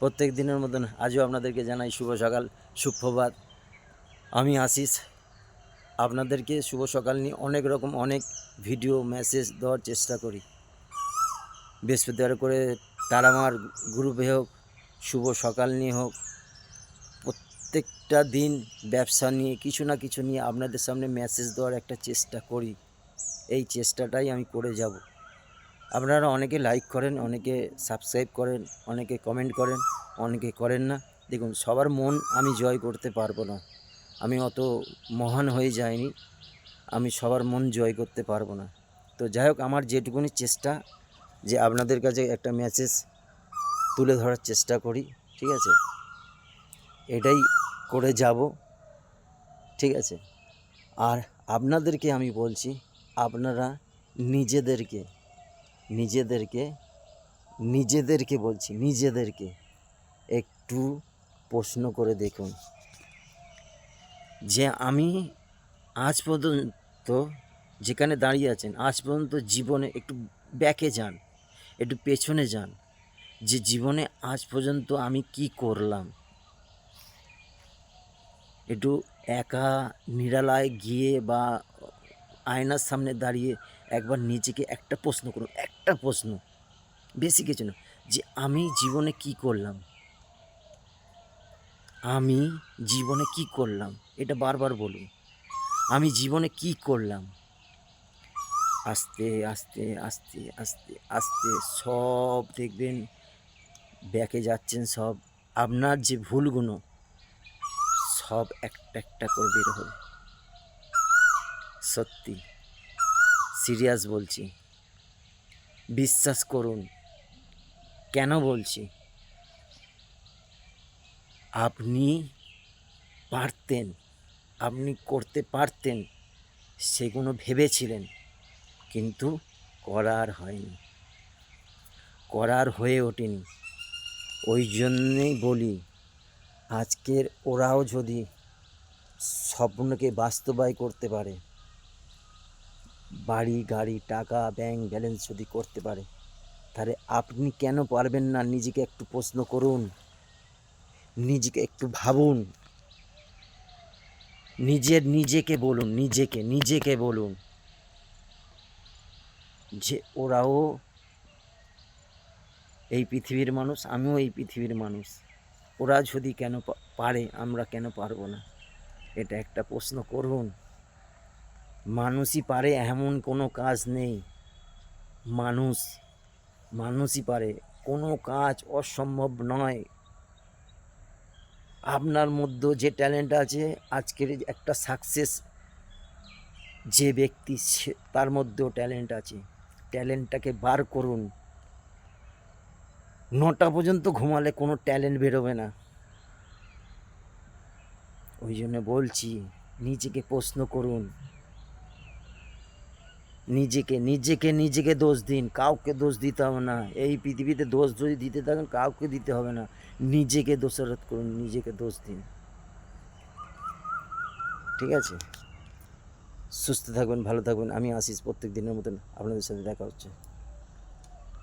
প্রত্যেক দিনের মতন আজও আপনাদেরকে জানাই শুভ সকাল, সুপ্রভাত। আমি আশিস আপনাদেরকে শুভ সকাল নিয়ে অনেক ভিডিও মেসেজ দেওয়ার চেষ্টা করি। বৃহস্পতিবার করে তারামার গ্রুপে হোক, শুভ সকাল নিয়ে হোক, প্রত্যেকটা দিন ব্যবসা নিয়ে কিছু না কিছু নিয়ে আপনাদের সামনে মেসেজ দেওয়ার একটা চেষ্টা করি। এই চেষ্টাটাই আমি করে যাব। আপনারা অনেকে লাইক করেন, অনেকে সাবস্ক্রাইব করেন, অনেকে কমেন্ট করেন, অনেকে করেন না। দেখুন, সবার মন আমি জয় করতে পারবো না, আমি অত মহান হয়ে যাইনি, আমি সবার মন জয় করতে পারবো না। তো যাই হোক, আমার যেটুকুনি চেষ্টা যে আপনাদের কাছে একটা মেসেজ তুলে ধরার চেষ্টা করি, ঠিক আছে, এটাই করে যাব, ঠিক আছে। আর আপনাদেরকে আমি বলছি, আপনারা নিজেদেরকে বলছি, নিজেদেরকে একটু প্রশ্ন করে দেখুন যে আমি আজ পর্যন্ত যেখানে দাঁড়িয়ে আছেন, আজ পর্যন্ত জীবনে একটু ব্যাকে যান, একটু পেছনে যান, যে জীবনে আজ পর্যন্ত আমি কি করলাম। একটু একা নিরালায় গিয়ে বা আয়নার সামনে দাঁড়িয়ে একবার নিজেকে একটা প্রশ্ন করুন, একটা প্রশ্ন, বেশি কিছু না, যে আমি জীবনে কি করলাম, আমি জীবনে কি করলাম, এটা বারবার বলুন, আমি জীবনে কি করলাম। আস্তে আস্তে আস্তে আস্তে আস্তে সব দেখবেন ব্যাকে যাচ্ছেন, সব আপনার যে ভুলগুলো সব একটা একটা করে বের হবে। সত্যি সিরিয়াস বলছি, বিশ্বাস করুন। কেন বলছি? আপনি পারতেন, আপনি করতে পারতেন, সেগুলো ভেবেছিলেন, কিন্তু করার হয়নি, করার হয়ে ওঠেনি। ওই জন্যেই বলি, আজকের ওরাও যদি স্বপ্নকে বাস্তবায়ন করতে পারে, বাড়ি গাড়ি টাকা ব্যাংক ব্যালেন্স যদি করতে পারে, তাহলে আপনি কেন পারবেন না? নিজেকে একটু প্রশ্ন করুন, নিজেকে একটু ভাবুন, নিজেকে বলুন, নিজেকে বলুন যে ওরাও এই পৃথিবীর মানুষ, আমিও এই পৃথিবীর মানুষ। ওরা যদি কেন পারে, আমরা কেন পারবো না? এটা একটা প্রশ্ন করুন। মানুষই পারে এমন কোনো কাজ নেই, মানুষই পারে, কোনো কাজ অসম্ভব নয়। আপনার মধ্যে যে ট্যালেন্ট আছে, আজকের একটা সাকসেস যে ব্যক্তি, তার মধ্যেও ট্যালেন্ট আছে, ট্যালেন্টটাকে বার করুন। 9টা পর্যন্ত ঘুমালে কোনো ট্যালেন্ট বেরোবে না। ওই জন্য বলছি, নিজেকে প্রশ্ন করুন, নিজেকে দোষ দিন, কাউকে দোষ দিতে হবে না। এই পৃথিবীতে দোষ যদি দিতে থাকেন, কাউকে দিতে হবে না, নিজেকে দোষারোপ করুন, নিজেকে দোষ দিন, ঠিক আছে। সুস্থ থাকবেন, ভালো থাকবেন। আমি আশিস, প্রত্যেক দিনের মতন আপনাদের সাথে দেখা হচ্ছে।